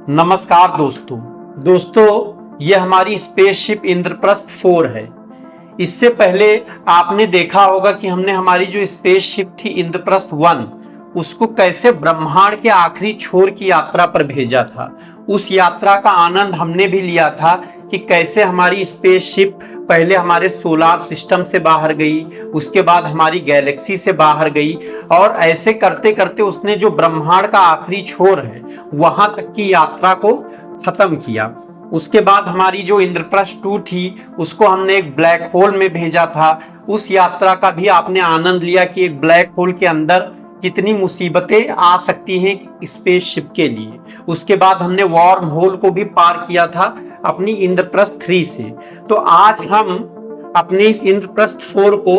नमस्कार दोस्तों ये हमारी स्पेसशिप इंद्रप्रस्थ 4 है। इससे पहले आपने देखा होगा कि हमने हमारी जो स्पेसशिप थी इंद्रप्रस्थ 1 उसको कैसे ब्रह्मांड के आखिरी छोर की यात्रा पर भेजा था। उस यात्रा का आनंद हमने भी लिया था कि कैसे हमारी स्पेसशिप पहले हमारे सोलार सिस्टम से बाहर गई, उसके बाद हमारी गैलेक्सी से बाहर गई और ऐसे करते करते उसने जो ब्रह्मांड का आखिरी छोर है वहां तक की यात्रा को खत्म किया। उसके बाद हमारी जो इंद्रप्रस्थ 2 थी उसको हमने एक ब्लैक होल में भेजा था। उस यात्रा का भी आपने आनंद लिया कि एक ब्लैक होल के अंदर कितनी मुसीबतें आ सकती हैं स्पेसशिप के लिए। उसके बाद हमने वार्म होल को भी पार किया था अपनी इंद्रप्रस्थ 3 से। तो आज हम अपने इस इंद्रप्रस्थ 4 को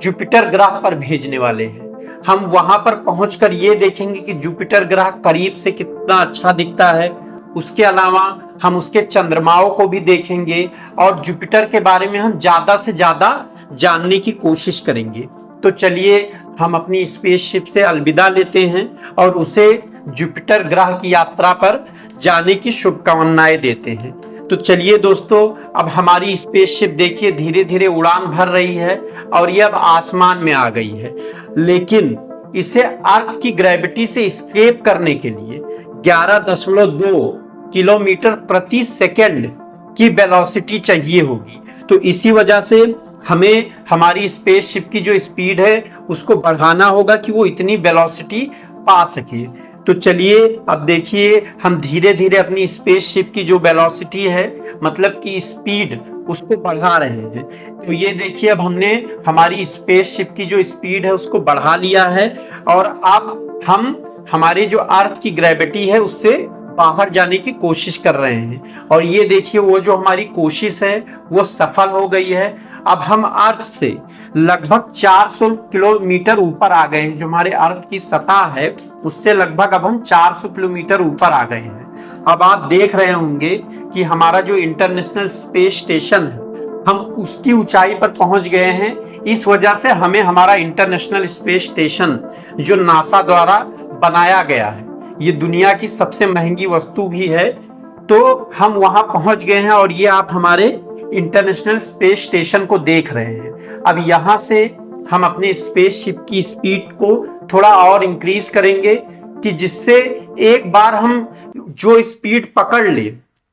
जुपिटर ग्रह पर भेजने वाले हैं। हम वहां पर पहुंचकर ये देखेंगे कि जुपिटर ग्रह करीब से कितना अच्छा दिखता है। उसके अलावा हम उसके चंद्रमाओं को भी देखेंगे और जुपिटर के बारे में हम ज्यादा से ज्यादा जानने की कोशिश करेंगे। तो चलिए हम अपनी स्पेसशिप से अलविदा लेते हैं और उसे जुपिटर ग्रह की यात्रा पर जाने की शुभकामनाएं देते हैं। तो चलिए दोस्तों, अब हमारी स्पेसशिप देखिए धीरे धीरे उड़ान भर रही है और ये अब आसमान में आ गई है। लेकिन इसे अर्थ की ग्रेविटी से एस्केप करने के लिए 11.2 किलोमीटर प्रति सेकंड की वेलोसिटी चाहिए होगी। तो इसी वजह से हमें हमारी स्पेसशिप की जो स्पीड है उसको बढ़ाना होगा कि वो इतनी वेलोसिटी पा सके। तो चलिए अब देखिए हम धीरे धीरे अपनी स्पेसशिप की जो वेलोसिटी है मतलब कि स्पीड उसको बढ़ा रहे हैं। तो ये देखिए अब हमने हमारी स्पेसशिप की जो स्पीड है उसको बढ़ा लिया है और अब हम हमारे जो अर्थ की ग्रेविटी है उससे बाहर जाने की कोशिश कर रहे हैं। और ये देखिए वो जो हमारी कोशिश है वो सफल हो गई है। अब हम अर्थ से लगभग 400 किलोमीटर ऊपर आ गए हैं। जो हमारे अर्थ की सतह है उससे लगभग अब हम 400 किलोमीटर ऊपर आ गए हैं। अब आप देख रहे होंगे कि हमारा जो इंटरनेशनल स्पेस स्टेशन है हम उसकी ऊंचाई पर पहुंच गए हैं। इस वजह से हमें हमारा इंटरनेशनल स्पेस स्टेशन जो नासा द्वारा बनाया गया है, ये दुनिया की सबसे महंगी वस्तु भी है, तो हम वहां पहुंच गए हैं और ये आप हमारे इंटरनेशनल स्पेस स्टेशन को देख रहे हैं। अब यहां से हम अपने स्पेसशिप की स्पीड को थोड़ा और इंक्रीज करेंगे कि जिससे एक बार हम जो स्पीड पकड़ ले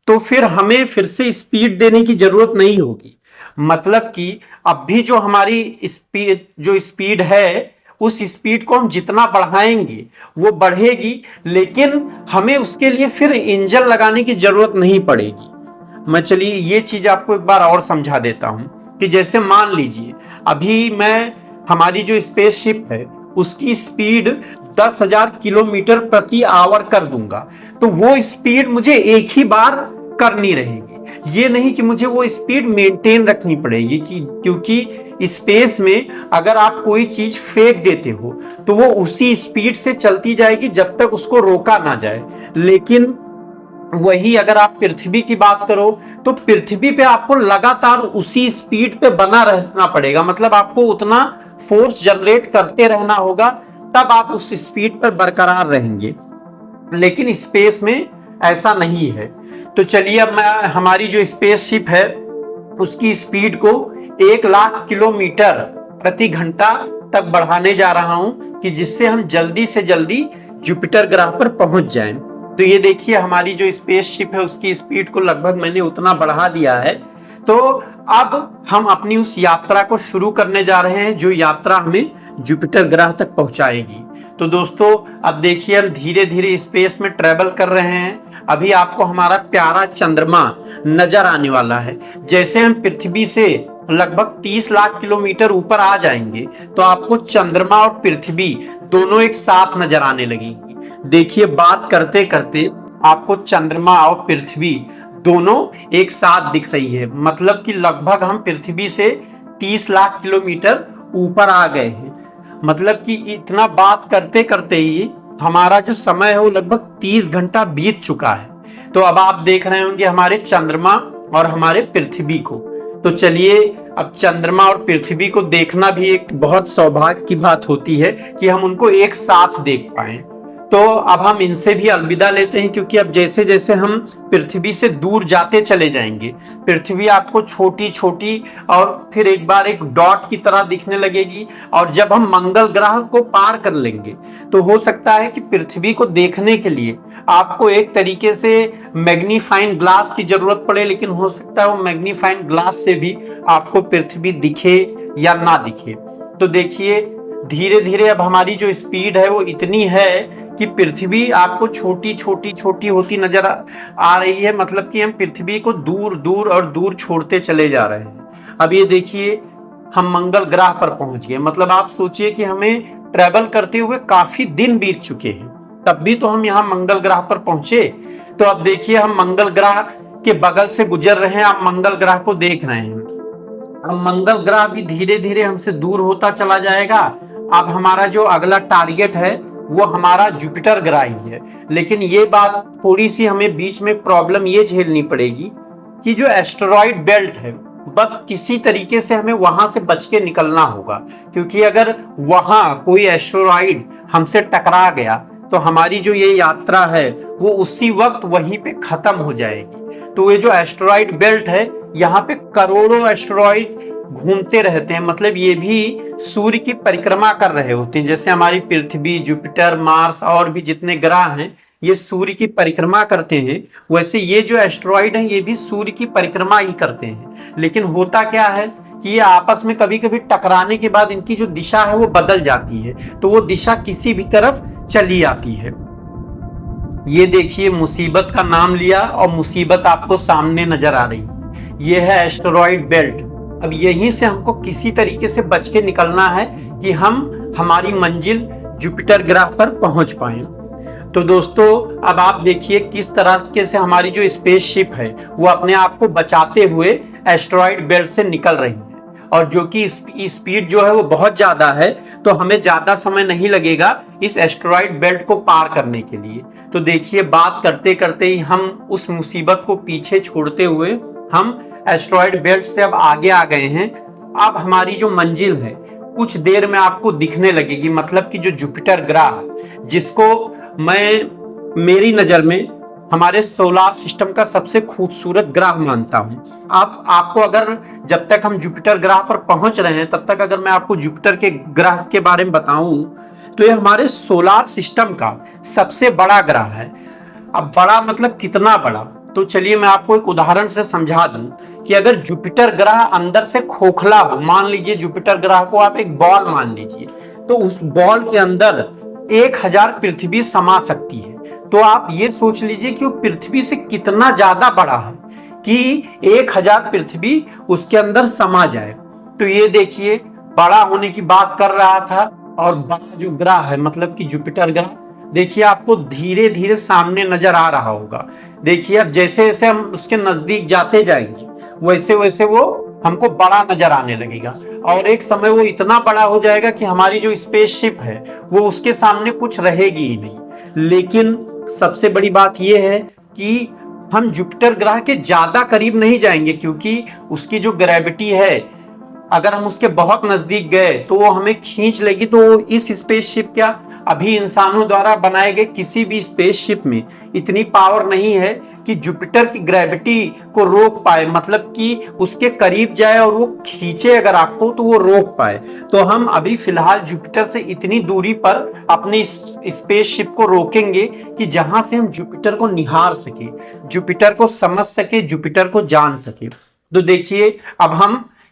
तो फिर हमें फिर से स्पीड देने की जरूरत नहीं होगी। मतलब कि अब भी जो हमारी स्पीड है उस स्पीड को हम जितना बढ़ाएंगे वो बढ़ेगी, लेकिन हमें उसके लिए फिर इंजन लगाने की जरूरत नहीं पड़ेगी। मैं चलिए ये चीज आपको एक बार और समझा देता हूं कि जैसे मान लीजिए अभी मैं हमारी जो स्पेसशिप है उसकी स्पीड 10,000 किलोमीटर प्रति आवर कर दूंगा, तो वो स्पीड मुझे एक ही बार करनी रहेगी। ये नहीं कि मुझे वो स्पीड मेंटेन रखनी पड़ेगी क्योंकि स्पेस में अगर आप कोई चीज फेंक देते हो तो वो उसी स्पीड से चलती जाएगी जब तक उसको रोका ना जाए। लेकिन वही अगर आप पृथ्वी की बात करो तो पृथ्वी पे आपको लगातार उसी स्पीड पे बना रहना पड़ेगा। मतलब आपको उतना फोर्स जनरेट करते रहना होगा तब आप उस स्पीड पर बरकरार रहेंगे। लेकिन स्पेस में ऐसा नहीं है। तो चलिए अब मैं हमारी जो स्पेसशिप है उसकी स्पीड को 1,00,000 किलोमीटर प्रति घंटा तक बढ़ाने जा रहा हूं कि जिससे हम जल्दी से जल्दी जुपिटर ग्रह पर पहुंच जाएं। तो ये देखिए हमारी जो स्पेसशिप है उसकी स्पीड को लगभग मैंने उतना बढ़ा दिया है। तो अब हम अपनी उस यात्रा को शुरू करने जा रहे हैं जो यात्रा हमें जुपिटर ग्रह तक पहुंचाएगी। तो दोस्तों अब देखिए हम धीरे धीरे स्पेस में ट्रेवल कर रहे हैं। अभी आपको हमारा प्यारा चंद्रमा नजर आने वाला है। जैसे हम पृथ्वी से लगभग 30 लाख किलोमीटर ऊपर आ जाएंगे तो आपको चंद्रमा और पृथ्वी दोनों एक साथ नजर आने लगेगी। देखिए बात करते करते आपको चंद्रमा और पृथ्वी दोनों एक साथ दिख रही है। मतलब कि लगभग हम पृथ्वी से 30 लाख किलोमीटर ऊपर आ गए हैं। मतलब कि इतना बात करते करते ही हमारा जो समय है वो लगभग 30 घंटा बीत चुका है। तो अब आप देख रहे होंगे हमारे चंद्रमा और हमारे पृथ्वी को। तो चलिए अब चंद्रमा और पृथ्वी को देखना भी एक बहुत सौभाग्य की बात होती है कि हम उनको एक साथ देख पाए। तो अब हम इनसे भी अलविदा लेते हैं, क्योंकि अब जैसे जैसे हम पृथ्वी से दूर जाते चले जाएंगे, पृथ्वी आपको छोटी छोटी और फिर एक बार एक डॉट की तरह दिखने लगेगी। और जब हम मंगल ग्रह को पार कर लेंगे तो हो सकता है कि पृथ्वी को देखने के लिए आपको एक तरीके से मैग्नीफाइंग ग्लास की जरूरत पड़े, लेकिन हो सकता है वो मैग्नीफाइंग ग्लास से भी आपको पृथ्वी दिखे या ना दिखे। तो देखिए धीरे धीरे अब हमारी जो स्पीड है वो इतनी है कि पृथ्वी आपको छोटी छोटी छोटी होती नजर आ रही है, मतलब कि हम पृथ्वी को दूर दूर और दूर छोड़ते चले जा रहे हैं। अब ये देखिए हम मंगल ग्रह पर पहुंच गए, मतलब आप सोचिए कि हमें ट्रेवल करते हुए काफी दिन बीत चुके हैं, तब भी तो हम यहाँ मंगल ग्रह पर पहुंचे। तो अब देखिए हम मंगल ग्रह के बगल से गुजर रहे हैं, आप मंगल ग्रह को देख रहे हैं। अब मंगल ग्रह भी धीरे धीरे हमसे दूर होता चला जाएगा। अब हमारा जो अगला टारगेट है वो हमारा जुपिटर ग्रह ही है। लेकिन ये बात थोड़ी सी हमें बीच में प्रॉब्लम ये झेलनी पड़ेगी कि जो एस्टेरॉइड बेल्ट है, बस किसी तरीके से हमें वहां से बच के निकलना होगा, क्योंकि अगर वहां कोई एस्टेरॉइड हमसे टकरा गया तो हमारी जो ये यात्रा है वो उसी वक्त वहीं पे खत्म हो जाएगी। तो ये जो एस्टेरॉइड बेल्ट है, यहाँ पे करोड़ों एस्टेरॉइड घूमते रहते हैं, मतलब ये भी सूर्य की परिक्रमा कर रहे होते हैं। जैसे हमारी पृथ्वी, जुपिटर, मार्स और भी जितने ग्रह हैं ये सूर्य की परिक्रमा करते हैं, वैसे ये जो एस्टेरॉइड हैं ये भी सूर्य की परिक्रमा ही करते हैं। लेकिन होता क्या है कि ये आपस में कभी कभी टकराने के बाद इनकी जो दिशा है वो बदल जाती है, तो वो दिशा किसी भी तरफ चली आती है। ये देखिए मुसीबत का नाम लिया और मुसीबत आपको सामने नजर आ रही है। ये है एस्टेरॉइड बेल्ट। अब यहीं से हमको किसी तरीके से बच के निकलना है कि हम हमारी मंजिल जुपिटर ग्रह पर पहुंच पाए। तो दोस्तों अब आप देखिए किस तरीके से हमारी जो स्पेसशिप है वो अपने आप को बचाते हुए एस्टेरॉइड बेल्ट से निकल रही है, और जो कि स्पीड जो है वो बहुत ज्यादा है, तो हमें ज्यादा समय नहीं लगेगा इस एस्टेरॉइड बेल्ट को पार करने के लिए। तो देखिए बात करते करते ही हम उस मुसीबत को पीछे छोड़ते हुए हम एस्टेरॉइड बेल्ट से अब आगे आ गए हैं। अब हमारी जो मंजिल है कुछ देर में आपको दिखने लगेगी, मतलब कि जो जुपिटर ग्रह जिसको मैं मेरी नजर में हमारे सोलर सिस्टम का सबसे खूबसूरत ग्रह मानता हूं। आपको अगर जब तक हम जुपिटर ग्रह पर पहुंच रहे हैं तब तक अगर मैं आपको जुपिटर के ग्रह के बारे में बताऊं तो ये हमारे सोलर सिस्टम का सबसे बड़ा ग्रह है। अब बड़ा मतलब कितना बड़ा, तो चलिए मैं आपको एक उदाहरण से समझा दूं कि अगर जुपिटर ग्रह अंदर से खोखला हो, मान लीजिए जुपिटर ग्रह को आप एक बॉल मान लीजिए, तो उस बॉल के अंदर 1000 पृथ्वी समा सकती है। तो आप ये सोच लीजिए कि वो पृथ्वी से कितना ज्यादा बड़ा है कि 1000 पृथ्वी उसके अंदर समा जाए। तो ये देखिए बड़ा होने की बात कर रहा था, और बड़ा जो ग्रह है मतलब कि जुपिटर ग्रह देखिए आपको धीरे धीरे सामने नजर आ रहा होगा। देखिए अब जैसे जैसे हम उसके नजदीक जाते जाएंगे वैसे वैसे वो हमको बड़ा नजर आने लगेगा, और एक समय वो इतना बड़ा हो जाएगा कि हमारी जो स्पेसशिप है वो उसके सामने कुछ रहेगी ही नहीं। लेकिन सबसे बड़ी बात यह है कि हम जुपिटर ग्रह के ज्यादा करीब नहीं जाएंगे, क्योंकि उसकी जो ग्रेविटी है अगर हम उसके बहुत नजदीक गए तो वो हमें खींच लेगी। तो इस स्पेसशिप क्या अभी इंसानों द्वारा बनाए गए किसी भी स्पेसशिप में इतनी पावर नहीं है कि जुपिटर की ग्रेविटी को रोक पाए, मतलब कि उसके करीब जाए और वो खींचे अगर आपको तो वो रोक पाए। तो हम अभी फिलहाल जुपिटर से इतनी दूरी पर अपनी स्पेसशिप को रोकेंगे कि जहां से हम जुपिटर को निहार सके, जुपिटर को समझ सके, जुपिटर को जान सके। तो देखिए अब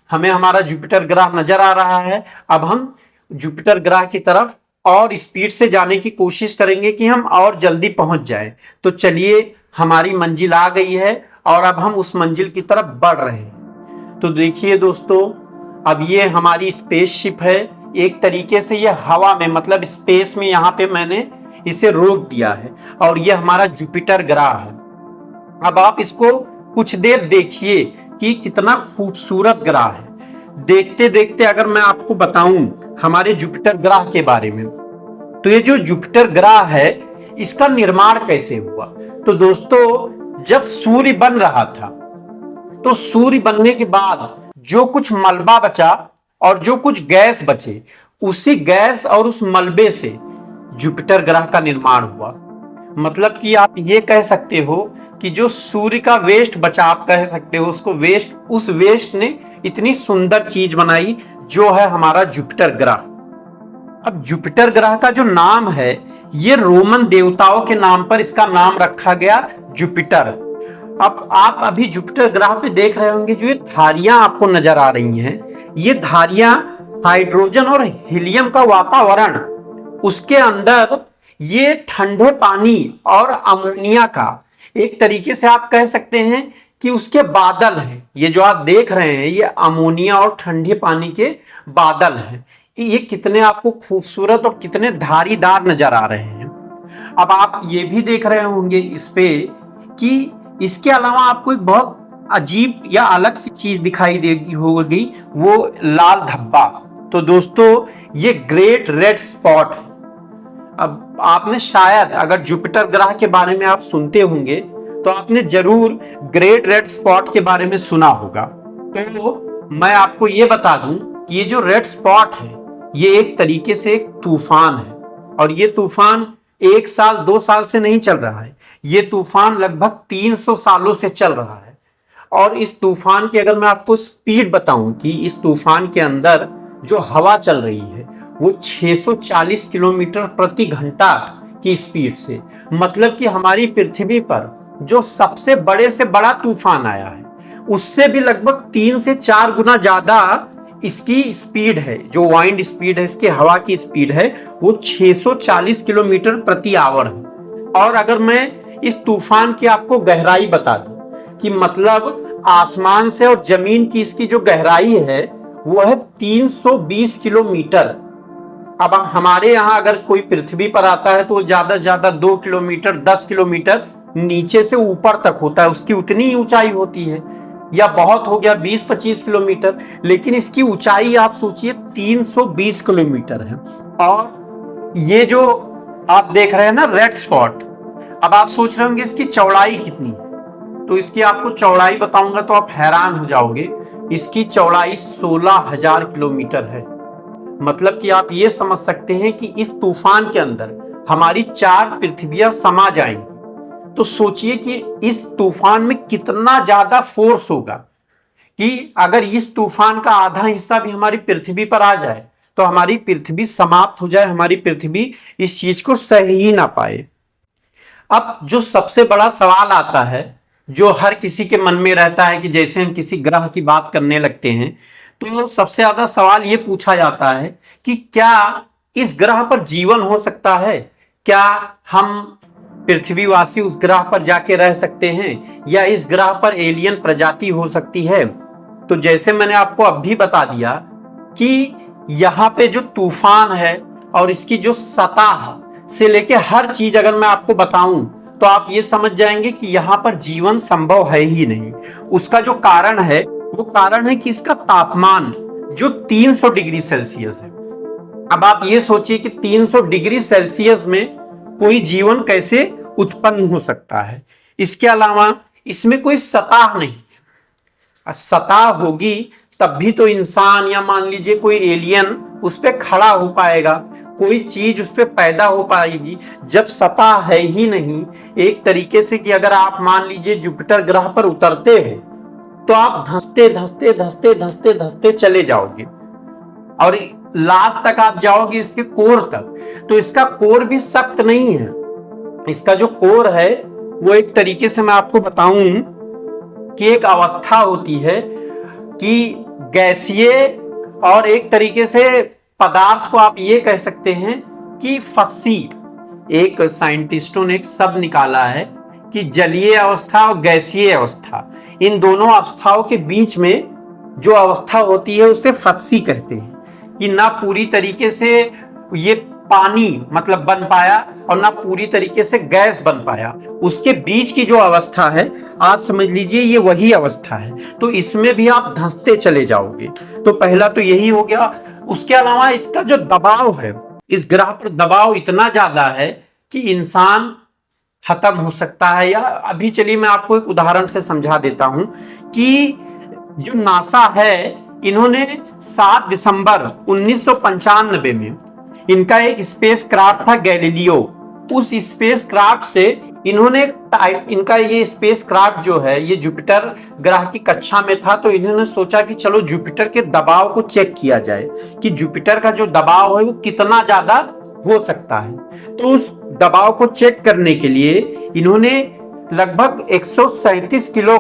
हमें हमारा जुपिटर ग्रह नजर आ रहा है। अब हम जुपिटर ग्रह की तरफ और स्पीड से जाने की कोशिश करेंगे कि हम और जल्दी पहुंच जाएं। तो चलिए हमारी मंजिल आ गई है और अब हम उस मंजिल की तरफ बढ़ रहे हैं। तो देखिए दोस्तों अब ये हमारी स्पेसशिप है, एक तरीके से ये हवा में मतलब स्पेस में यहाँ पे मैंने इसे रोक दिया है, और ये हमारा जुपिटर ग्रह है। अब आप इसको कुछ देर देखिए कि कितना खूबसूरत ग्रह है। देखते देखते अगर मैं आपको बताऊं हमारे जुपिटर ग्रह के बारे में, तो ये जो जुपिटर ग्रह है इसका निर्माण कैसे हुआ। तो दोस्तों जब सूर्य बन रहा था तो सूर्य बनने के बाद जो कुछ मलबा बचा और जो कुछ गैस बचे, उसी गैस और उस मलबे से जुपिटर ग्रह का निर्माण हुआ। मतलब कि आप ये कह सकते हो कि जो सूर्य का वेस्ट बचा, आप कह सकते हो उसको वेस्ट, उस वेस्ट ने इतनी सुंदर चीज बनाई जो है हमारा जुपिटर ग्रह। अब जुपिटर ग्रह का जो नाम है, ये रोमन देवताओं के नाम पर इसका नाम रखा गया जुपिटर। अब आप अभी जुपिटर ग्रह पे देख रहे होंगे, जो ये धारियां आपको नजर आ रही हैं, ये धारियां हाइड्रोजन और हीलियम का वातावरण, उसके अंदर ये ठंडे पानी और अमोनिया का, एक तरीके से आप कह सकते हैं कि उसके बादल हैं। ये जो आप देख रहे हैं, ये अमोनिया और ठंडे पानी के बादल हैं। ये कितने आपको खूबसूरत और कितने धारीदार नजर आ रहे हैं। अब आप ये भी देख रहे होंगे इस पे कि इसके अलावा आपको एक बहुत अजीब या अलग सी चीज दिखाई देगी होगी, वो लाल धब्बा। तो दोस्तों, ये ग्रेट रेड स्पॉट है। अब आपने शायद, अगर जुपिटर ग्रह के बारे में आप सुनते होंगे तो आपने जरूर ग्रेट रेड स्पॉट के बारे में सुना होगा। तो मैं आपको ये बता दूं कि ये जो रेड स्पॉट है, ये एक तरीके से एक तूफान है। और ये तूफान 1 साल 2 साल से नहीं चल रहा है, ये तूफान लगभग 300 सालों से चल रहा है। और इस तूफान की अगर मैं आपको स्पीड बताऊं कि इस तूफान के अंदर जो हवा चल रही है वो 640 किलोमीटर प्रति घंटा की स्पीड से, मतलब कि हमारी पृथ्वी पर जो सबसे बड़े से बड़ा तूफान आया है उससे भी लगभग 3 से 4 गुना ज्यादा इसकी स्पीड है। जो वाइंड स्पीड है, इसके हवा की स्पीड है, वो 640 किलोमीटर प्रति आवर है। और अगर मैं इस तूफान की आपको गहराई बता दूं कि मतलब आसमान से और जमीन की इसकी जो गहराई है वो है 320 किलोमीटर। अब हमारे यहाँ अगर कोई पृथ्वी पर आता है तो ज्यादा से ज्यादा 2 किलोमीटर 10 किलोमीटर नीचे से ऊपर तक होता है, उसकी उतनी ही ऊंचाई होती है, या बहुत हो गया 20-25 किलोमीटर। लेकिन इसकी ऊंचाई आप सोचिए 320 किलोमीटर है। और ये जो आप देख रहे हैं ना रेड स्पॉट, अब आप सोच रहे होंगे इसकी चौड़ाई कितनी है। तो इसकी आपको चौड़ाई बताऊंगा तो आप हैरान हो जाओगे। इसकी चौड़ाई 16,000 किलोमीटर है। मतलब कि आप ये समझ सकते हैं कि इस तूफान के अंदर हमारी 4 पृथ्वियां समा जाएंगी। तो सोचिए कि इस तूफान में कितना ज्यादा फोर्स होगा कि अगर इस तूफान का आधा हिस्सा भी हमारी पृथ्वी पर आ जाए तो हमारी पृथ्वी समाप्त हो जाए, हमारी पृथ्वी इस चीज को सह ही ना पाए। अब जो सबसे बड़ा सवाल आता है, जो हर किसी के मन में रहता है कि जैसे हम किसी ग्रह की बात करने लगते हैं तो सबसे ज्यादा सवाल ये पूछा जाता है कि क्या इस ग्रह पर जीवन हो सकता है? क्या हम पृथ्वीवासी उस ग्रह पर जाके रह सकते हैं, या इस ग्रह पर एलियन प्रजाति हो सकती है? तो जैसे मैंने आपको अभी बता दिया कि यहाँ पे जो तूफान है और इसकी जो सतह से लेके हर चीज अगर मैं आपको बताऊं तो आप ये समझ जाएंगे कि यहाँ पर जीवन संभव है ही नहीं। उसका जो कारण है वो कारण है कि इसका तापमान जो 300 डिग्री सेल्सियस है। अब आप ये सोचिए कि 300 डिग्री सेल्सियस में कोई जीवन कैसे उत्पन्न हो सकता है। इसके अलावा इसमें कोई सतह नहीं, सतह होगी तब भी तो इंसान या मान लीजिए कोई एलियन उस पर खड़ा हो पाएगा, कोई चीज उस पर पैदा हो पाएगी। जब सतह है ही नहीं, एक तरीके से कि अगर आप मान लीजिए जुपिटर ग्रह पर उतरते हो तो आप धंसते धंसते धंसते धंसते धंसते चले जाओगे और लास्ट तक आप जाओगे इसके कोर तक। तो इसका कोर भी सख्त नहीं है। इसका जो कोर है वो एक तरीके से मैं आपको बताऊं कि एक अवस्था होती है कि गैसीय और एक तरीके से पदार्थ को आप ये कह सकते हैं कि फस्सी। एक साइंटिस्टों ने एक शब्द निकाला है कि जलीय अवस्था और गैसीय अवस्था, इन दोनों अवस्थाओं के बीच में जो अवस्था होती है उसे फस्सी कहते हैं। कि ना पूरी तरीके से ये पानी मतलब बन पाया और ना पूरी तरीके से गैस बन पाया, उसके बीच की जो अवस्था है आप समझ लीजिए ये वही अवस्था है। तो इसमें भी आप धंसते चले जाओगे। तो पहला तो यही हो गया। उसके अलावा इसका जो दबाव है, इस ग्रह पर दबाव इतना ज्यादा है कि इंसान खत्म हो सकता है। या अभी चलिए मैं आपको एक उदाहरण से समझा देता हूं कि जो नासा है, इन्होंने 7 दिसंबर 1995 में इनका एक स्पेस क्राफ्ट था गैलीलियो। उस स्पेस क्राफ्ट से इन्होंने इनका ये स्पेस क्राफ्ट जो है ये जुपिटर ग्रह की कक्षा में था, तो इन्होंने सोचा कि चलो जुपिटर के दबाव को चेक किया जाए कि जुपिटर का जो दबाव है वो कितना ज्यादा हो सकता है। तो उस दबाव को चेक करने के लिए इन्होंने लगभग 137 किलो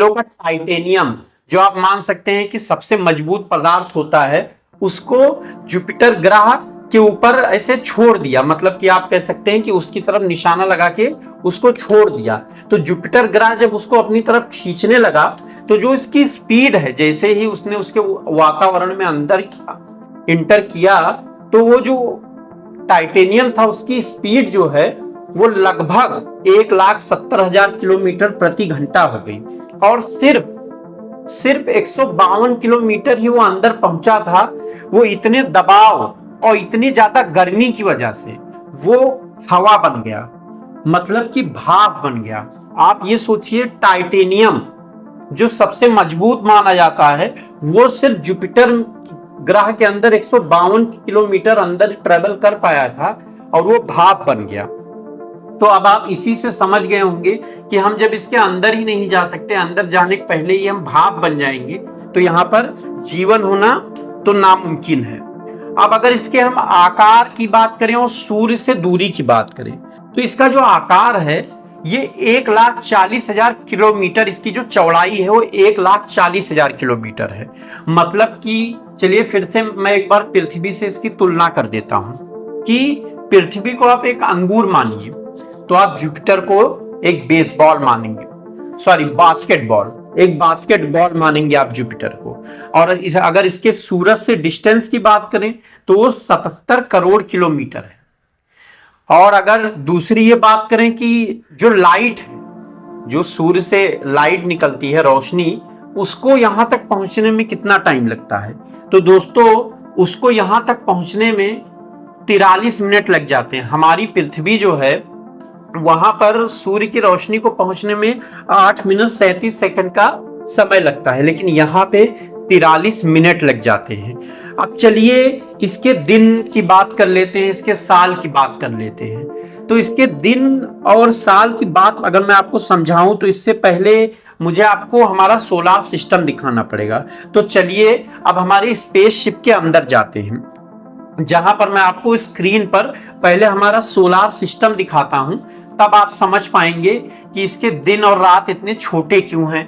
का टाइटेनियम, जो आप मान सकते हैं कि सबसे मजबूत पदार्थ होता है, उसको जुपिटर ग्रह के ऊपर ऐसे छोड़ दिया। मतलब कि आप कह सकते हैं कि उसकी तरफ निशाना लगा के उसको छोड़ दिया। तो जुपिटर ग्रह जब उसको अपनी तरफ खींचने लगा तो जो इसकी स्पीड है, जैसे ही उसने उसके वातावरण में अंदर इंटर किया तो वो जो टाइटेनियम था उसकी स्पीड जो है वो लगभग 1,70,000 किलोमीटर प्रति घंटा हो गई। और सिर्फ 152 किलोमीटर ही वो अंदर पहुंचा था। वो इतने दबाव और इतनी ज्यादा गर्मी की वजह से वो हवा बन गया, मतलब कि भाप बन गया। आप ये सोचिए, टाइटेनियम जो सबसे मजबूत माना जाता है वो सिर्फ जुपिटर ग्रह के अंदर 152 किलोमीटर अंदर ट्रेवल कर पाया था और वो भाप बन गया। तो अब आप इसी से समझ गए होंगे कि हम जब इसके अंदर ही नहीं जा सकते, अंदर जाने के पहले ही हम भाप बन जाएंगे, तो यहाँ पर जीवन होना तो नामुमकिन है। अब अगर इसके हम आकार की बात करें और सूर्य से दूरी की बात करें तो इसका जो आकार है ये 1,40,000 किलोमीटर, इसकी जो चौड़ाई है वो 1,40,000 किलोमीटर है। मतलब कि चलिए फिर से मैं एक बार पृथ्वी से इसकी तुलना कर देता हूं कि पृथ्वी को आप एक अंगूर मानिए तो आप जुपिटर को एक बेसबॉल मानेंगे, सॉरी बास्केटबॉल, एक बास्केटबॉल मानेंगे आप जुपिटर को। और अगर इसके सूरज से डिस्टेंस की बात करें तो वो 77 करोड़ किलोमीटर है। और अगर दूसरी ये बात करें कि जो लाइट है, जो सूर्य से लाइट निकलती है, रोशनी, उसको यहां तक पहुंचने में कितना टाइम लगता है, तो दोस्तों उसको यहां तक पहुंचने में 43 मिनट लग जाते हैं। हमारी पृथ्वी जो है वहां पर सूर्य की रोशनी को पहुंचने में 8 मिनट 37 सेकंड का समय लगता है, लेकिन यहाँ पे 43 मिनट लग जाते हैं। अब चलिए इसके दिन की बात कर लेते हैं, इसके साल की बात कर लेते हैं। तो इसके दिन और साल की बात अगर मैं आपको समझाऊं तो इससे पहले मुझे आपको हमारा सोलार सिस्टम दिखाना पड़ेगा। तो चलिए अब हमारी स्पेसशिप के अंदर जाते हैं, जहां पर मैं आपको स्क्रीन पर पहले हमारा सोलार सिस्टम दिखाता हूं, तब आप समझ पाएंगे कि इसके दिन और रात इतने छोटे क्यों हैं।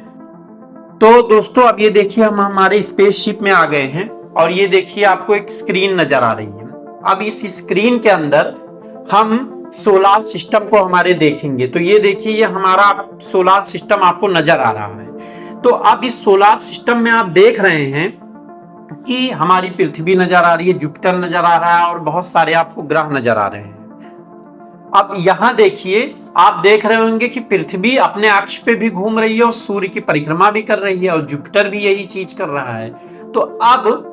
तो दोस्तों अब ये देखिए हम हमारे स्पेसशिप में आ गए हैं और ये देखिए आपको एक स्क्रीन नजर आ रही है। अब इस स्क्रीन के अंदर हम सोलार सिस्टम को हमारे देखेंगे। तो ये देखिए ये हमारा सोलार सिस्टम आपको नजर आ रहा है। तो अब इस सोलार सिस्टम में आप देख रहे हैं कि हमारी पृथ्वी नजर आ रही है, जुपिटर नजर आ रहा है और बहुत सारे आपको ग्रह नजर आ रहे हैं। अब यहां देखिए, आप देख रहे होंगे कि पृथ्वी अपने अक्ष पे भी घूम रही है और सूर्य की परिक्रमा भी कर रही है और जुपिटर भी यही चीज कर रहा है। तो अब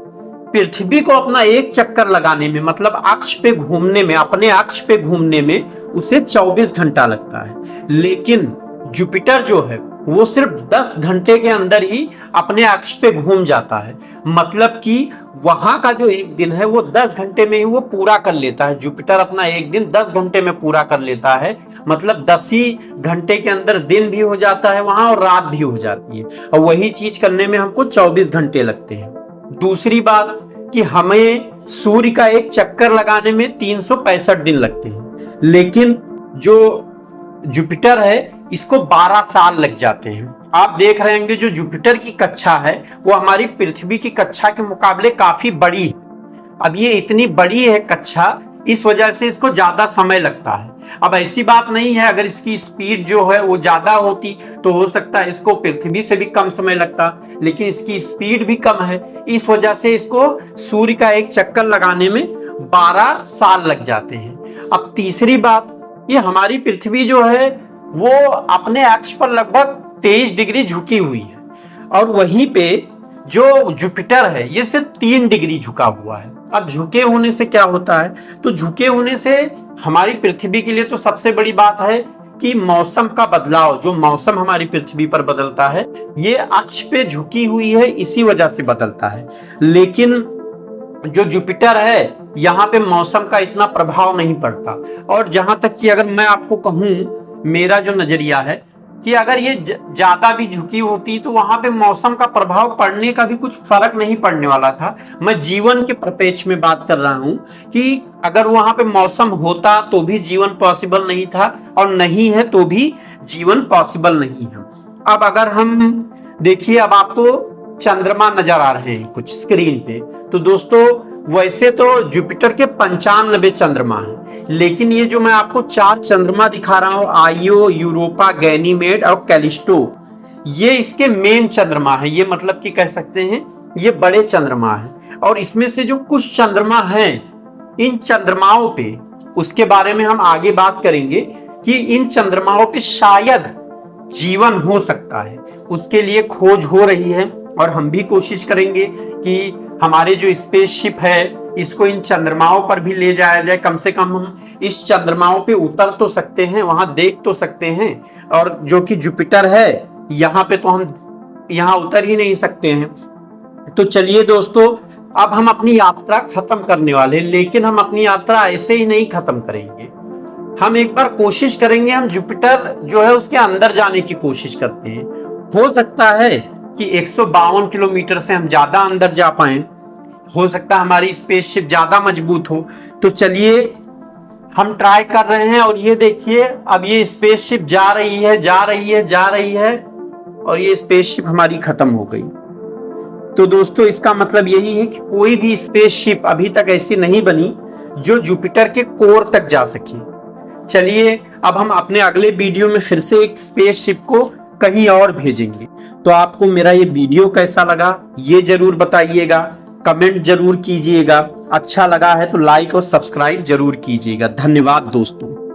पृथ्वी को अपना एक चक्कर लगाने में, मतलब अक्ष पे घूमने में, अपने अक्ष पे घूमने में उसे 24 घंटा लगता है, लेकिन जुपिटर जो है वो सिर्फ 10 घंटे के अंदर ही अपने अक्ष पे घूम जाता है। मतलब कि वहां का जो एक दिन है वो 10 घंटे में ही वो पूरा कर लेता है। जुपिटर अपना एक दिन 10 घंटे में पूरा कर लेता है, मतलब 10 ही घंटे के अंदर दिन भी हो जाता है वहां और रात भी हो जाती है, और वही चीज करने में हमको 24 घंटे लगते हैं। दूसरी बात कि हमें सूर्य का एक चक्कर लगाने में 365 दिन लगते हैं, लेकिन जो जुपिटर है इसको 12 साल लग जाते हैं। आप देख रहे होंगे जो जुपिटर की कक्षा है वो हमारी पृथ्वी की कक्षा के मुकाबले काफी बड़ी है। अब ये इतनी बड़ी है कक्षा, इस वजह से इसको ज्यादा समय लगता है। अब ऐसी बात नहीं है, अगर इसकी स्पीड जो है वो ज्यादा होती तो हो सकता है इसको पृथ्वी से भी कम समय लगता, लेकिन इसकी स्पीड भी कम है, इस वजह से इसको सूर्य का एक चक्कर लगाने में 12 साल लग जाते हैं। अब तीसरी बात, ये हमारी पृथ्वी जो है वो अपने अक्ष पर लगभग 23 डिग्री झुकी हुई है, और वहीं पे जो जुपिटर है ये सिर्फ 3 डिग्री झुका हुआ है। अब झुके होने से क्या होता है, तो झुके होने से हमारी पृथ्वी के लिए तो सबसे बड़ी बात है कि मौसम का बदलाव, जो मौसम हमारी पृथ्वी पर बदलता है ये अक्ष पे झुकी हुई है, इसी वजह से बदलता है। लेकिन जो जुपिटर है यहाँ पे मौसम का इतना प्रभाव नहीं पड़ता। और जहां तक कि अगर मैं आपको कहूं, मेरा जो नजरिया है कि अगर ये ज्यादा भी झुकी होती तो वहां पे मौसम का प्रभाव पड़ने का भी कुछ फर्क नहीं पड़ने वाला था। मैं जीवन के परिप्रेक्ष्य में बात कर रहा हूं कि अगर वहां पे मौसम होता तो भी जीवन पॉसिबल नहीं था, और नहीं है तो भी जीवन पॉसिबल नहीं है। अब अगर हम देखिए, अब आपको चंद्रमा नजर आ रहे हैं कुछ स्क्रीन पे, तो दोस्तों वैसे तो जुपिटर के 95 चंद्रमा हैं, लेकिन ये जो मैं आपको 4 चंद्रमा दिखा रहा हूं, आइयो, यूरोपा, गैनीमेड और कैलिस्टो, ये इसके मेन चंद्रमा है। ये मतलब कि कह सकते हैं ये बड़े चंद्रमा है। और इसमें से जो कुछ चंद्रमा हैं, इन चंद्रमाओं पे, उसके बारे में हम आगे बात करेंगे कि इन चंद्रमाओं पे शायद जीवन हो सकता है, उसके लिए खोज हो रही है। और हम भी कोशिश करेंगे कि हमारे जो स्पेसशिप है इसको इन चंद्रमाओं पर भी ले जाया जाए। कम से कम हम इस चंद्रमाओं पे उतर तो सकते हैं, वहां देख तो सकते हैं। और जो कि जुपिटर है, यहाँ पे तो हम यहाँ उतर ही नहीं सकते हैं। तो चलिए दोस्तों, अब हम अपनी यात्रा खत्म करने वाले, लेकिन हम अपनी यात्रा ऐसे ही नहीं खत्म करेंगे। हम एक बार कोशिश करेंगे, हम जुपिटर जो है उसके अंदर जाने की कोशिश करते हैं। हो सकता है कि 152 किलोमीटर से हम ज्यादा अंदर जा पाए, हो सकता है हमारी स्पेसशिप ज्यादा मजबूत हो। तो चलिए हम ट्राई कर रहे हैं। और ये देखिए, अब ये स्पेसशिप जा रही है, जा रही है, जा रही है, और ये स्पेसशिप हमारी खत्म हो गई। तो दोस्तों इसका मतलब यही है कि कोई भी स्पेसशिप अभी तक ऐसी नहीं बनी जो जुपिटर के कोर तक जा सके। चलिए अब हम अपने अगले वीडियो में फिर से एक स्पेसशिप को कहीं और भेजेंगे। तो आपको मेरा ये वीडियो कैसा लगा ये जरूर बताइएगा, कमेंट जरूर कीजिएगा। अच्छा लगा है तो लाइक और सब्सक्राइब जरूर कीजिएगा। धन्यवाद दोस्तों।